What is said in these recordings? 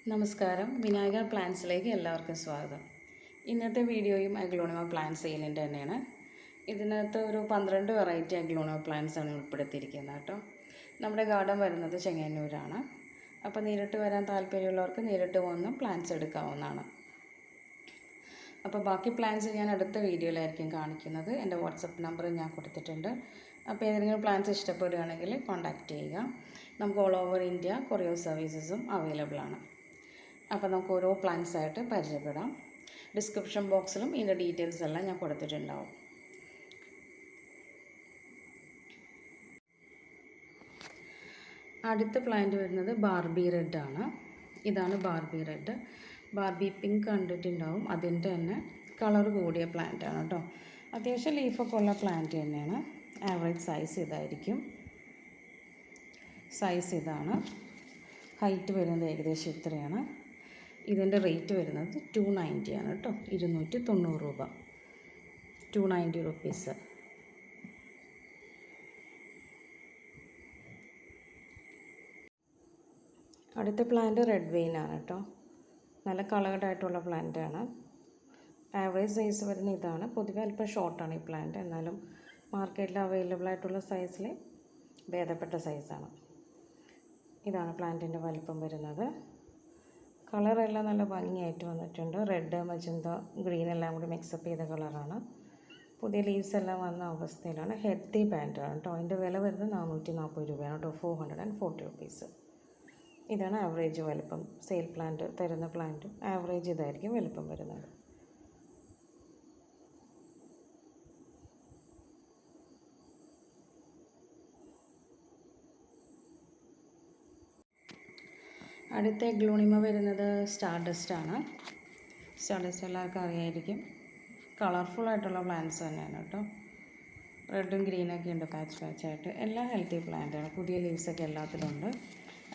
നമസ്കാരം, വിനായക പ്ലാന്റ്സിലേക്ക് എല്ലാവർക്കും സ്വാഗതം. ഇന്നത്തെ വീഡിയോയും അഗ്ലോണിമ പ്ലാന്റ് സെയിലിൻ്റെ തന്നെയാണ്. ഇതിനകത്ത് ഒരു 12 വെറൈറ്റി അഗ്ലോണിമ പ്ലാന്റ്സ് ആണ് ഉൾപ്പെടുത്തിയിരിക്കുന്നത് കേട്ടോ. നമ്മുടെ ഗാർഡൻ വരുന്നത് ചെങ്ങന്നൂരാണ്. അപ്പോൾ നേരിട്ട് വരാൻ താല്പര്യമുള്ളവർക്ക് നേരിട്ട് വന്ന് പ്ലാന്റ്സ് എടുക്കാവുന്നതാണ്. അപ്പോൾ ബാക്കി പ്ലാന്റ്സ് ഞാൻ അടുത്ത വീഡിയോയിലായിരിക്കും കാണിക്കുന്നത്. എൻ്റെ വാട്സപ്പ് നമ്പർ ഞാൻ കൊടുത്തിട്ടുണ്ട്. അപ്പോൾ ഏതെങ്കിലും പ്ലാന്റ്സ് ഇഷ്ടപ്പെടുകയാണെങ്കിൽ കോൺടാക്റ്റ് ചെയ്യുക. നമുക്ക് ഓൾ ഓവർ ഇന്ത്യ കൊറിയർ സർവീസസും അവൈലബിൾ ആണ്. അപ്പോൾ നമുക്ക് ഓരോ പ്ലാന്റ്സ് ആയിട്ട് പരിചയപ്പെടാം. ഡിസ്ക്രിപ്ഷൻ ബോക്സിലും ഇതിൻ്റെ ഡീറ്റെയിൽസ് എല്ലാം ഞാൻ കൊടുത്തിട്ടുണ്ടാവും. അടുത്ത പ്ലാന്റ് വരുന്നത് ബാർബി റെഡ് ആണ്. ഇതാണ് ബാർബി റെഡ്. ബാർബി പിങ്ക് കണ്ടിട്ടുണ്ടാവും. അതിൻ്റെ തന്നെ കളർ കൂടിയ പ്ലാന്റ് ആണ് കേട്ടോ. അത്യാവശ്യം ലീഫൊക്കെ ഉള്ള പ്ലാന്റ് തന്നെയാണ്. ആവറേജ് സൈസ് ഇതായിരിക്കും. സൈസ് ഇതാണ്. ഹൈറ്റ് വരുന്നത് ഏകദേശം ഇത്രയാണ്. ഇതിൻ്റെ റേറ്റ് വരുന്നത് 290 ആണ് കേട്ടോ. 290 രൂപ. 290 റുപ്പീസ്. അടുത്ത പ്ലാന്റ് റെഡ് വെയിൻ ആണ് കേട്ടോ. നല്ല കളേർഡ് ആയിട്ടുള്ള പ്ലാന്റ് ആണ്. ആവറേജ് സൈസ് വരുന്ന ഇതാണ്. പൊതുവെ അല്പം ഷോർട്ടാണ് ഈ പ്ലാന്റ്. എന്നാലും മാർക്കറ്റിൽ അവൈലബിൾ ആയിട്ടുള്ള സൈസിൽ ഭേദപ്പെട്ട സൈസാണ്. ഇതാണ് പ്ലാന്റിൻ്റെ വലിപ്പം വരുന്നത്. കളറെല്ലാം നല്ല ഭംഗിയായിട്ട് വന്നിട്ടുണ്ട്. റെഡ്, മജന്ത, ഗ്രീൻ എല്ലാം കൂടി മിക്സപ്പ് ചെയ്ത കളറാണ്. പുതിയ ലീവ്സ് എല്ലാം വന്ന അവസ്ഥയിലാണ്. ഹെൽത്തി പ്ലാന്റ് ആണ് കേട്ടോ. അതിൻ്റെ വില വരുന്നത് 440 രൂപയാണ് കേട്ടോ. 440 റുപ്പീസ്. ഇതാണ് ആവറേജ് വലിപ്പം. സെയിൽ പ്ലാന്റ് തരുന്ന പ്ലാന്റും ആവറേജ് ഇതായിരിക്കും വലിപ്പം വരുന്നത്. അടുത്ത അഗ്ലോണിമ വരുന്നത് സ്റ്റാർഡസ്റ്റ് ആണ്. സ്റ്റാർഡസ്റ്റ് എല്ലാവർക്കും അറിയായിരിക്കും. കളർഫുള്ളായിട്ടുള്ള പ്ലാന്റ്സ് തന്നെയാണ് കേട്ടോ. റെഡും ഗ്രീനൊക്കെ ഉണ്ട് പാച്ചായിട്ട്. എല്ലാം ഹെൽത്തി പ്ലാന്റാണ്. പുതിയ ലീവ്സൊക്കെ എല്ലാത്തിലുണ്ട്.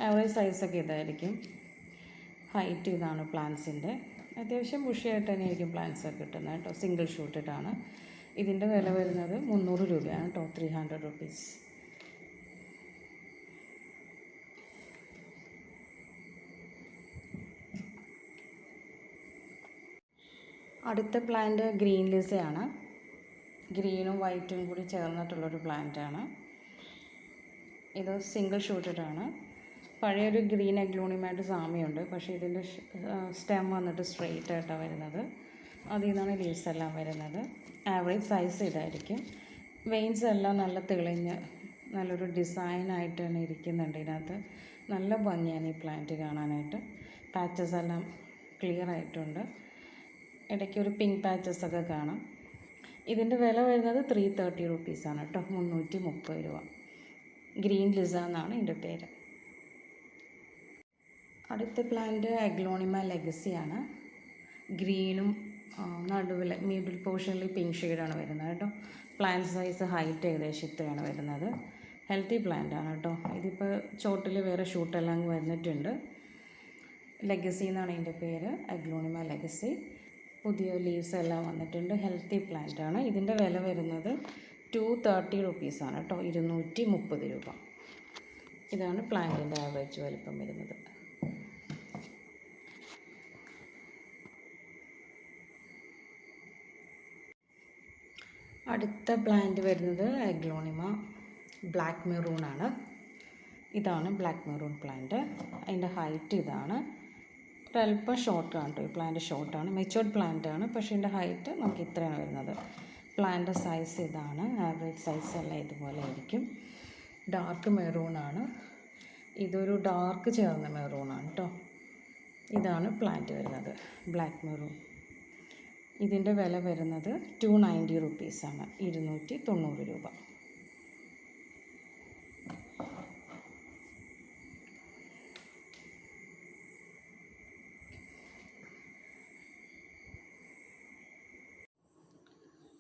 ആവറേജ് സൈസൊക്കെ ഇതായിരിക്കും. ഹൈറ്റ് ഇതാണ് പ്ലാന്റ്സിൻ്റെ. അത്യാവശ്യം ബുഷിയായിട്ട് തന്നെയായിരിക്കും പ്ലാന്റ്സൊക്കെ കിട്ടുന്നത് കേട്ടോ. സിംഗിൾ ഷൂട്ടിട്ടാണ്. ഇതിൻ്റെ വില വരുന്നത് 300 രൂപയാണ് കേട്ടോ. 300 റുപ്പീസ്. അടുത്ത പ്ലാന്റ് ഗ്രീൻ ലിസയാണ്. ഗ്രീനും വൈറ്റും കൂടി ചേർന്നിട്ടുള്ളൊരു പ്ലാന്റാണ്. ഇത് സിംഗിൾ ഷൂട്ടഡാണ്. പഴയൊരു ഗ്രീൻ അഗ്ലോണിമായിട്ട് സാമ്യമുണ്ട്. പക്ഷേ ഇതിൻ്റെ സ്റ്റെം വന്നിട്ട് സ്ട്രെയിറ്റ് ആയിട്ടാണ് വരുന്നത്. അതിൽ നിന്നാണ് ലീവ്സ് എല്ലാം വരുന്നത്. ആവറേജ് സൈസ് ഇതായിരിക്കും. വെയിൻസ് എല്ലാം നല്ല തെളിഞ്ഞ് നല്ലൊരു ഡിസൈനായിട്ട് തന്നെ ഇരിക്കുന്നുണ്ട്. ഇതിനകത്ത് നല്ല ഭംഗിയാണ് ഈ പ്ലാന്റ് കാണാനായിട്ട്. പാച്ചസ് എല്ലാം ക്ലിയർ ആയിട്ടുണ്ട്. ഇടയ്ക്ക് ഒരു പിങ്ക് പാച്ചസ് ഒക്കെ കാണാം. ഇതിൻ്റെ വില വരുന്നത് 330 റുപ്പീസാണ് കേട്ടോ. 330 രൂപ. ഗ്രീൻ ലിസ എന്നാണ് ഇതിൻ്റെ പേര്. അടുത്ത പ്ലാന്റ് അഗ്ലോണിമ ലെഗസിയാണ്. ഗ്രീനും നടുവിൽ മിഡിൽ പോർഷനിൽ പിങ്ക് ഷെയ്ഡാണ് വരുന്നത് കേട്ടോ. പ്ലാന്റ് സൈസ് ഹൈറ്റ് ഏകദേശം ഇത്രയാണ് വരുന്നത്. ഹെൽത്തി പ്ലാന്റ് ആണ് കേട്ടോ. ഇതിപ്പോൾ ചോട്ടിൽ വേറെ ഷൂട്ടെല്ലാം വന്നിട്ടുണ്ട്. ലെഗസി എന്നാണ് ഇതിൻ്റെ പേര്. Aglaonema legacy. പുതിയ ലീവ്സ് എല്ലാം വന്നിട്ടുണ്ട്. ഹെൽത്തി പ്ലാന്റ് ആണ്. ഇതിൻ്റെ വില വരുന്നത് 230 റുപ്പീസാണ് കേട്ടോ. 230 രൂപ. ഇതാണ് പ്ലാന്റിൻ്റെ ആവറേജ് വലിപ്പം വരുന്നത്. അടുത്ത പ്ലാന്റ് വരുന്നത് അഗ്ലോണിമ ബ്ലാക്ക് മെറൂൺ ആണ്. ഇതാണ് ബ്ലാക്ക് മെറൂൺ പ്ലാന്റ്. അതിൻ്റെ ഹൈറ്റ് ഇതാണ്. ഒരല്പം ഷോർട്ടാണ് കേട്ടോ. ഈ പ്ലാന്റ് ഷോർട്ടാണ്. മെച്ചുവർഡ് പ്ലാന്റ് ആണ്. പക്ഷേ ഇതിൻ്റെ ഹൈറ്റ് നമുക്ക് ഇത്രയാണ് വരുന്നത്. പ്ലാന്റ് സൈസ് ഇതാണ്. ആവറേജ് സൈസ് എല്ലാം ഇതുപോലെ ആയിരിക്കും. ഡാർക്ക് മെറൂൺ ആണ്. ഇതൊരു ഡാർക്ക് ചേർന്ന മെറൂൺ ആണ് കേട്ടോ. ഇതാണ് പ്ലാന്റ് വരുന്നത്. Black maroon. ഇതിൻ്റെ വില വരുന്നത് 290 റുപ്പീസാണ്. 290 രൂപ.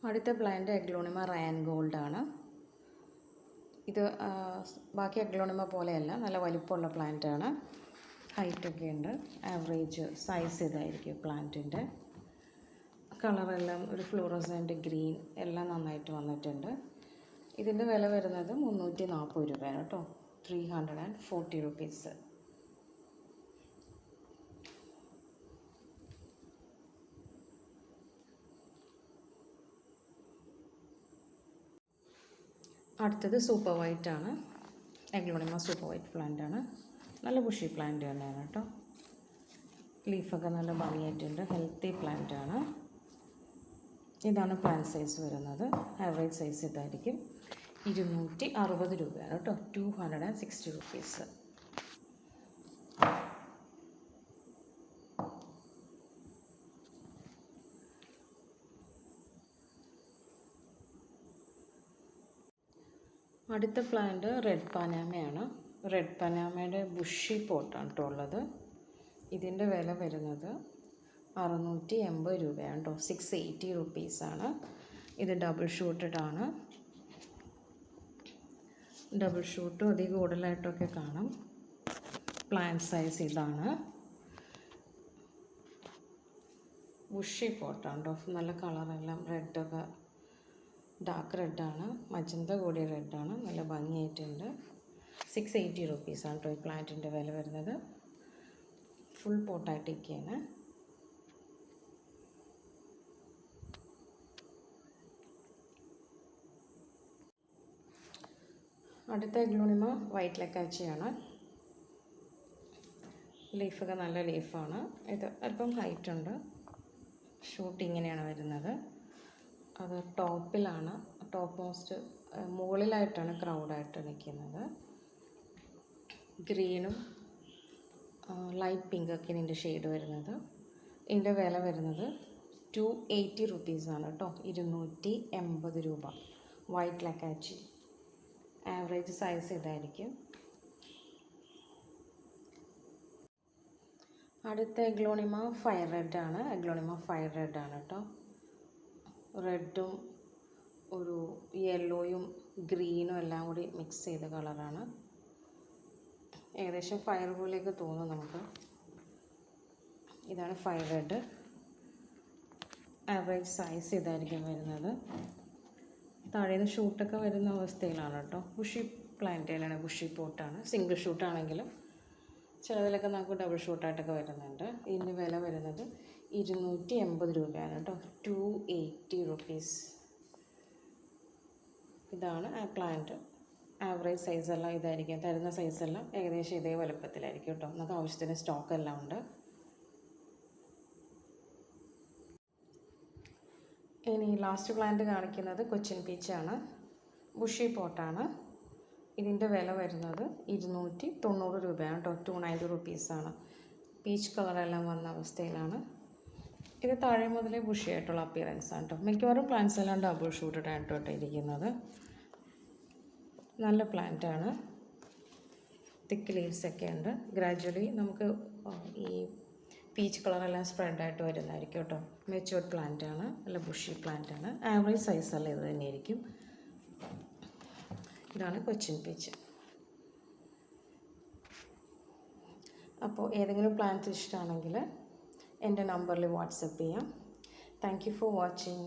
അടുത്ത പ്ലാന്റ് അഗ്ലോണിമ റയാൻ ഗോൾഡ് ആണ്. ഇത് ബാക്കി അഗ്ലോണിമ പോലെയല്ല, നല്ല വലിപ്പമുള്ള പ്ലാന്റ് ആണ്. ഹൈറ്റൊക്കെ ഉണ്ട്. ആവറേജ് സൈസ് ഇതായിരിക്കും പ്ലാന്റിൻ്റെ. കളറെല്ലാം ഒരു ഫ്ലൂറസെൻ്റ് ഗ്രീൻ എല്ലാം നന്നായിട്ട് വന്നിട്ടുണ്ട്. ഇതിൻ്റെ വില വരുന്നത് 340 രൂപയാണ് കേട്ടോ. 340 റുപ്പീസ്. അടുത്തത് സൂപ്പർ വൈറ്റ് ആണ്. എഗ്ലോണിമ സൂപ്പർ വൈറ്റ് പ്ലാന്റ് ആണ്. നല്ല ബുഷി പ്ലാന്റ് തന്നെയാണ് കേട്ടോ. ലീഫൊക്കെ നല്ല ഭംഗിയായിട്ടുണ്ട്. ഹെൽത്തി പ്ലാന്റ് ആണ്. ഇതാണ് പ്ലാന്റ് സൈസ് വരുന്നത്. ആവറേജ് സൈസ് ഇതായിരിക്കും. 260 രൂപയാണ് കേട്ടോ. 260 റുപ്പീസ്. അടുത്ത പ്ലാന്റ് റെഡ് പനാമയാണ്. റെഡ് പനാമയുടെ ബുഷി പോട്ടാണ് കേട്ടോ ഉള്ളത്. ഇതിൻ്റെ വില വരുന്നത് 680 രൂപയാണ് കേട്ടോ. 680 റുപ്പീസാണ്. ഇത് ഡബിൾ ഷൂട്ടഡ് ആണ്. ഡബിൾ ഷൂട്ടും അധികം കൂടുതലായിട്ടൊക്കെ കാണാം. പ്ലാന്റ് സൈസ് ഇതാണ്. ബുഷി പോട്ടാണ് കേട്ടോ. നല്ല കളറെല്ലാം റെഡൊക്കെ ഡാർക്ക് റെഡാണ്. മജന്ത കൂടിയ റെഡാണ്. നല്ല ഭംഗിയായിട്ടുണ്ട്. 680 റുപ്പീസാണ് കേട്ടോ ഈ പ്ലാന്റിൻ്റെ വില വരുന്നത്. ഫുൾ പോട്ടായിട്ടിരിക്കുകയാണ്. അടുത്ത എഗ്ലോണിമ വൈറ്റ് ലക്കാച്ചിയാണ്. ലീഫൊക്കെ നല്ല ലീഫാണ്. ഇത് അല്പം ഹൈറ്റ് ഉണ്ട്. ഷൂട്ട് ഇങ്ങനെയാണ് വരുന്നത്. അത് ടോപ്പിലാണ്, ടോപ്പ് മോസ്റ്റ് മുകളിലായിട്ടാണ് ക്രൗഡായിട്ട് നിൽക്കുന്നത്. ഗ്രീനും ലൈറ്റ് പിങ്കൊക്കെ ഇതിൻ്റെ ഷെയ്ഡ് വരുന്നത്. ഇതിൻ്റെ വില വരുന്നത് 280 റുപ്പീസാണ് കേട്ടോ. 280 രൂപ. വൈറ്റ് ലക്കാച്ചി. ആവറേജ് സൈസ് ഇതായിരിക്കും. അടുത്ത എഗ്ലോണിമ ഫയർ റെഡ് ആണ്. എഗ്ലോണിമ ഫയർ റെഡ് ആണ് കേട്ടോ. റെഡും ഒരു യെല്ലോയും ഗ്രീനും എല്ലാം കൂടി മിക്സ് ചെയ്ത കളറാണ്. ഏകദേശം ഫയർ പോലെയൊക്കെ തോന്നും നമുക്ക്. ഇതാണ് ഫയർ റെഡ്. ആവറേജ് സൈസ് ഇതായിരിക്കും വരുന്നത്. താഴേന്ന് ഷൂട്ടൊക്കെ വരുന്ന അവസ്ഥയിലാണ് കേട്ടോ. ബുഷി പ്ലാന്റുകളാണ്, ബുഷി പോട്ടാണ്. സിംഗിൾ ഷൂട്ടാണെങ്കിലും ചിലതിലൊക്കെ നമുക്ക് ഡബിൾ ഷൂട്ടായിട്ടൊക്കെ വരുന്നുണ്ട്. ഇതിന് വില വരുന്നത് 280 രൂപയാണ് കേട്ടോ. 280 റുപ്പീസ്. ഇതാണ് ആ പ്ലാന്റ്. ആവറേജ് സൈസെല്ലാം ഇതായിരിക്കും. തരുന്ന സൈസെല്ലാം ഏകദേശം ഇതേ വലുപ്പത്തിലായിരിക്കും കേട്ടോ. നമുക്ക് ആവശ്യത്തിന് സ്റ്റോക്കെല്ലാം ഉണ്ട്. ഇനി ലാസ്റ്റ് പ്ലാന്റ് കാണിക്കുന്നത് കൊച്ചിൻ പീച്ചാണ്. ബുഷി പോട്ടാണ്. ഇതിൻ്റെ വില വരുന്നത് 290 രൂപയാണ് കേട്ടോ. 290 റുപ്പീസാണ്. പീച്ച് കളറെല്ലാം വന്ന അവസ്ഥയിലാണ്. ഇത് താഴെ മുതലേ ബുഷി ആയിട്ടുള്ള അപ്പിയറൻസ് ആണ് കേട്ടോ. മിക്കവാറും പ്ലാന്റ്സ് എല്ലാം ഡബിൾ ഷൂട്ടഡ് ആയിട്ടോട്ട് ഇരിക്കുന്നത്. നല്ല പ്ലാന്റാണ്. തിക്ക് ലീവ്സൊക്കെ ഉണ്ട്. ഗ്രാജ്വലി നമുക്ക് ഈ പീച്ച് കളറെല്ലാം സ്പ്രെഡായിട്ട് വരുന്നതായിരിക്കും കേട്ടോ. മെച്ചുവർഡ് പ്ലാന്റാണ്. നല്ല ബുഷി പ്ലാന്റാണ്. ആവറേജ് സൈസെല്ലാം ഇത് തന്നെയായിരിക്കും. ഇതാണ് കൊച്ചിൻ പീച്ച്. അപ്പോൾ ഏതെങ്കിലും പ്ലാന്റ്സ് ഇഷ്ടമാണെങ്കിൽ എൻ്റെ നമ്പറിൽ വാട്സപ്പ് ചെയ്യാം. Thank you for watching.